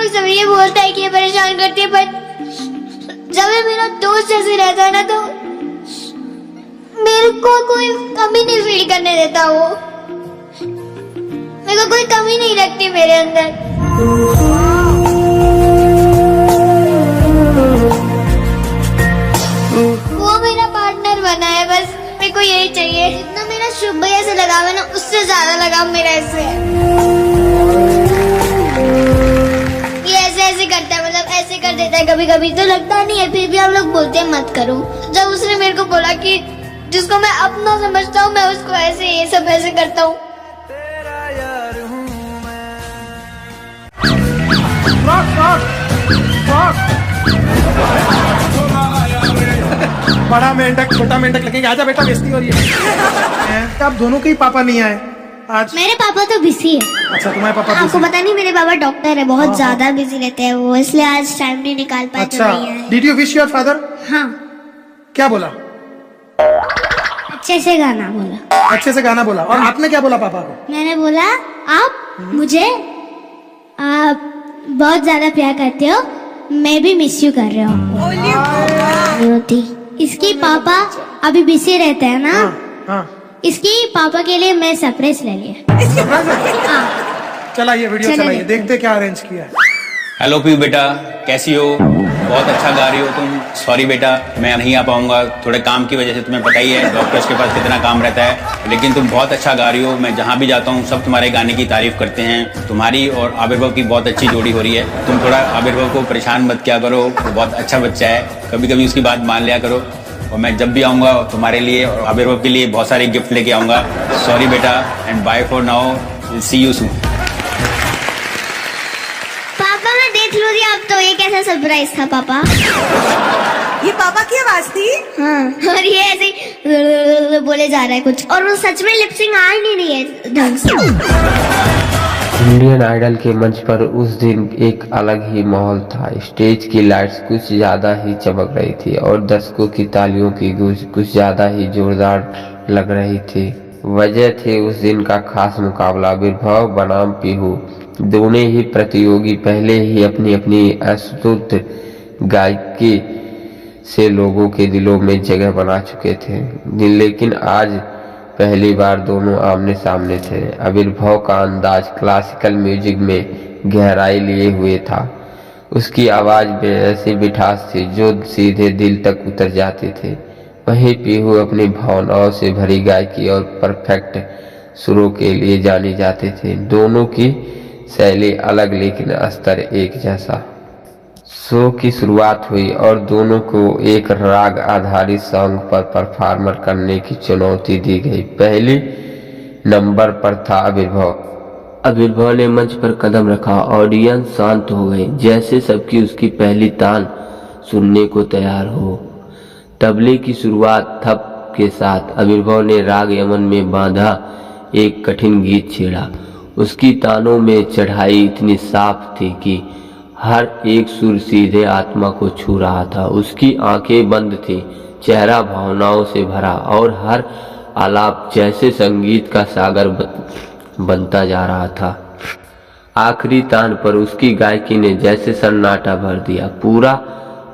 लोग सब ये बोलता है कि ये परेशान करती है, पर जब ये मेरा दोस्त जैसे रहता है ना, तो मेरे को कोई कमी नहीं फील करने देता। वो मेरे को कोई कमी नहीं लगती मेरे अंदर। वो मेरा पार्टनर बना है, बस मेरे को यही चाहिए। जितना मेरा शुभ भैया से लगाव है ना, उससे ज्यादा लगाव मेरा इससे है। ये ऐसे करता है, मतलब ऐसे कर देता है कभी कभी, तो लगता नहीं है, फिर भी हम लोग बोलते हैं मत करो। जब उसने मेरे को बोला कि जिसको मैं अपना समझता हूँ मैं उसको ऐसे ये सब ऐसे करता हूँ। बड़ा मेंढक छोटा मेंढक लगेगा। आजा बेटा, बेइज्जती हो रही है। आप दोनों के ही पापा नहीं आए आज? मेरे पापा तो बिजी है। अच्छा, तुम्हारे पापा आपको busy? पता नहीं, मेरे पापा डॉक्टर है, बहुत ज्यादा बिजी रहते हैं वो, इसलिए आज टाइम नहीं निकाल पाए। अच्छा, तो नहीं आए। Did you wish your father? हाँ, क्या बोला? अच्छे से गाना बोला। अच्छे से गाना बोला। और आपने क्या बोला पापा को? मैंने बोला आप मुझे बहुत ज्यादा प्यार करते हो, मैं भी मिस यू कर रहा हूँ। होती इसकी पापा अभी बिजी रहते हैं ना। हाँ। इसकी पापा के लिए मैं सरप्राइज ले लिया। हाँ, चला ये वीडियो चलो चलाइए, देखते क्या अरेंज किया है। हेलो पीयू बेटा, कैसी हो? बहुत अच्छा गा रही हो तुम। सॉरी बेटा, मैं नहीं आ पाऊंगा, थोड़े काम की वजह से। तुम्हें पता ही है डॉक्टर्स के पास कितना काम रहता है, लेकिन तुम बहुत अच्छा गा रही हो। मैं जहाँ भी जाता हूँ सब तुम्हारे गाने की तारीफ करते हैं। तुम्हारी और आविर्भव की बहुत अच्छी जोड़ी हो रही है। तुम थोड़ा आविर्भव को परेशान मत किया करो, वो बहुत अच्छा बच्चा है, कभी कभी उसकी बात मान लिया करो। और मैं जब भी आऊँगा तुम्हारे लिए और आविर्भव के लिए बहुत सारे गिफ्ट लेके आऊँगा। सॉरी बेटा and bye for now, will see you soon. पापा मैं देख लूँ अब तो। ये कैसा सरप्राइज था पापा? ये पापा की आवाज थी। हाँ, और ये ऐसे ही बोले जा रहा है कुछ, और वो सच में लिपसिंग आ ही नहीं रही है ढंग से। इंडियन आइडल के मंच पर उस दिन एक अलग ही माहौल था। स्टेज की लाइट्स कुछ ज्यादा ही चमक रही थी और दर्शकों की तालियों की गूंज कुछ ज्यादा ही जोरदार लग रही थी। वजह थे उस दिन का खास मुकाबला। आविर्भव बनाम पीहू, दोनों ही प्रतियोगी पहले ही अपनी अपनी अस्तुत गायकी से लोगों के दिलों में जगह बना चुके थे, लेकिन आज पहली बार दोनों आमने सामने थे। आविर्भव का अंदाज क्लासिकल म्यूजिक में गहराई लिए हुए था। उसकी आवाज में ऐसी मिठास थी जो सीधे दिल तक उतर जाते थे। वहीं पीहू अपनी भावनाओं से भरी गायकी और परफेक्ट सुरों के लिए जाने जाते थे। दोनों की शैली अलग लेकिन स्तर एक जैसा। शो की शुरुआत हुई और दोनों को एक राग आधारित सॉन्ग पर परफॉर्म करने की चुनौती दी गई। पहली नंबर पर था आविर्भव। आविर्भव ने मंच पर कदम रखा। ऑडियंस शांत हो गई, जैसे सबकी उसकी पहली तान सुनने को तैयार हो। तबले की शुरुआत थप के साथ आविर्भव ने राग यमन में बांधा एक कठिन गीत छेड़ा। उसकी तानों में चढ़ाई इतनी साफ थी कि हर एक सुर सीधे आत्मा को छू रहा था। उसकी आंखें बंद थी, चेहरा भावनाओं से भरा और हर आलाप जैसे संगीत का सागर बनता जा रहा था। आखिरी तान पर उसकी गायकी ने जैसे सन्नाटा भर दिया। पूरा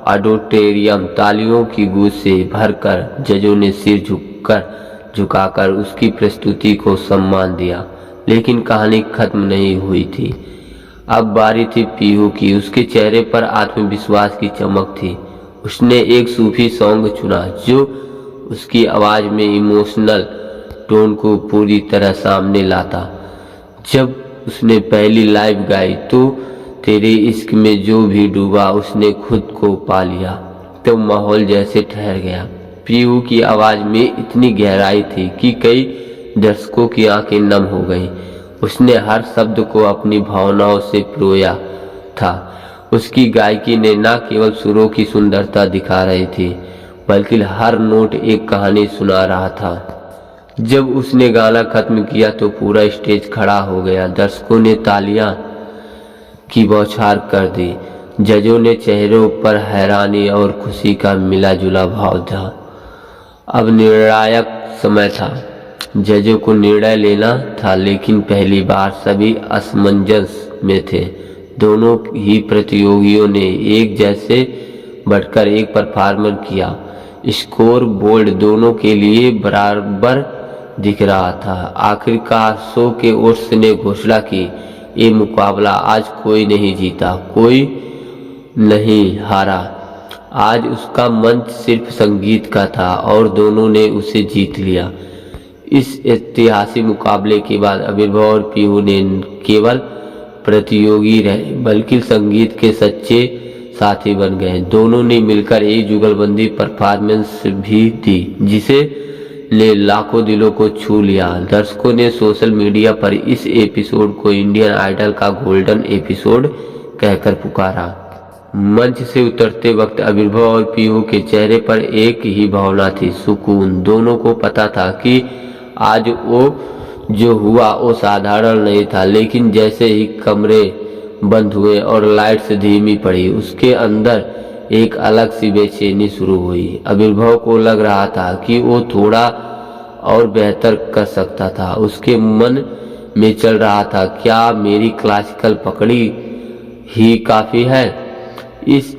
ऑडिटोरियम तालियों की गूंज से भरकर जजों ने सिर झुकाकर उसकी प्रस्तुति को सम्मान दिया। लेकिन कहानी खत्म नहीं हुई थी। अब बारी थी पीहू की। उसके चेहरे पर आत्मविश्वास की चमक थी। उसने एक सूफी सॉन्ग चुना जो उसकी आवाज में इमोशनल टोन को पूरी तरह सामने लाता। जब उसने पहली लाइव गाई तो तेरे इश्क में जो भी डूबा उसने खुद को पा लिया, तो माहौल जैसे ठहर गया। पीहू की आवाज में इतनी गहराई थी कि कई दर्शकों की आंखें नम हो गईं। उसने हर शब्द को अपनी भावनाओं से पिरोया था। उसकी गायकी ने न केवल सुरों की सुंदरता दिखा रही थी, बल्कि हर नोट एक कहानी सुना रहा था। जब उसने गाना खत्म किया तो पूरा स्टेज खड़ा हो गया। दर्शकों ने तालियां की बौछार कर दी। जजों ने चेहरों पर हैरानी और खुशी का मिला जुला भाव था। अब निर्णायक समय था। जजों को निर्णय लेना था, लेकिन पहली बार सभी असमंजस में थे। दोनों ही प्रतियोगियों ने एक जैसे बढ़कर एक परफॉर्म किया। स्कोर बोर्ड दोनों के लिए बराबर दिख रहा था। आखिरकार शो के ओट्स ने घोषणा की, ये मुकाबला आज कोई नहीं जीता, कोई नहीं हारा। आज उसका मंच सिर्फ संगीत का था और दोनों ने उसे जीत लिया। इस ऐतिहासिक मुकाबले के बाद आविर्भाव और पीहू ने केवल प्रतियोगी रहे बल्कि संगीत के सच्चे साथी बन गए। दोनों ने मिलकर एक जुगलबंदी परफॉर्मेंस भी दी जिसे ने लाखों दिलों को छू लिया। दर्शकों ने सोशल मीडिया पर इस एपिसोड को इंडियन आइडल का गोल्डन एपिसोड कहकर पुकारा। मंच से उतरते वक्त आविर्भाव और पीहू के चेहरे पर एक ही भावना थी, सुकून। दोनों को पता था कि आज वो जो हुआ वो साधारण नहीं था, लेकिन जैसे ही कमरे बंद हुए और लाइट्स धीमी पड़ी, उसके अंदर एक अलग सी बेचैनी शुरू हुई। आविर्भाव को लग रहा था कि वो थोड़ा और बेहतर कर सकता था। उसके मन में चल रहा था, क्या मेरी क्लासिकल पकड़ी ही काफी है इस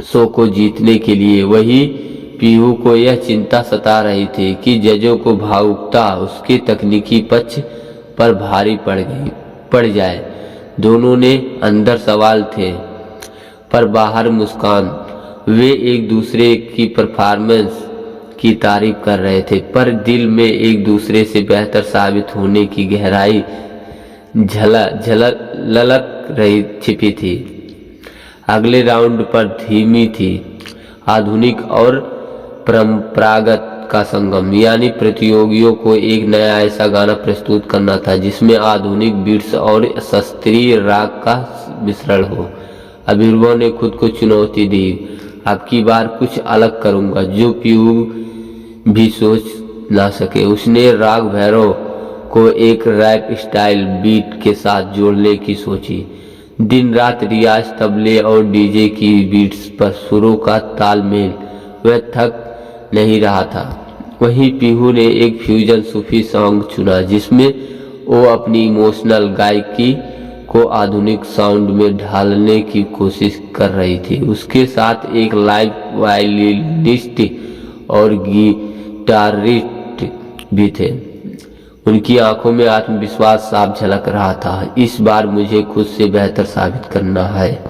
शो को जीतने के लिए। वही पीहू को यह चिंता सता रही थी कि जजों को भावुकता उसके तकनीकी पक्ष पर भारी पड़ जाए। दोनों ने अंदर सवाल थे पर बाहर मुस्कान। वे एक दूसरे की परफॉर्मेंस की तारीफ कर रहे थे पर दिल में एक दूसरे से बेहतर साबित होने की गहराई ललक रही छिपी थी। अगले राउंड पर धीमी थी, आधुनिक और परंपरागत का संगम, यानी प्रतियोगियों को एक नया ऐसा गाना प्रस्तुत करना था जिसमें आधुनिक बीट्स और शास्त्रीय राग का मिश्रण हो। आविर्भाव ने खुद को चुनौती दी, अब की बार कुछ अलग करूंगा जो पीहू भी सोच ना सके। उसने राग भैरव को एक रैप स्टाइल बीट के साथ जोड़ने की सोची। दिन रात रियाज, तबले और डीजे की बीट्स पर सुरों का तालमेल, वह थक नहीं रहा था। वहीं पीहू ने एक फ्यूजन सूफी सॉन्ग चुना जिसमें वो अपनी इमोशनल गायकी को आधुनिक साउंड में ढालने की कोशिश कर रही थी। उसके साथ एक लाइव वायलिनिस्ट और गिटारिस्ट भी थे। उनकी आंखों में आत्मविश्वास साफ झलक रहा था। इस बार मुझे खुद से बेहतर साबित करना है।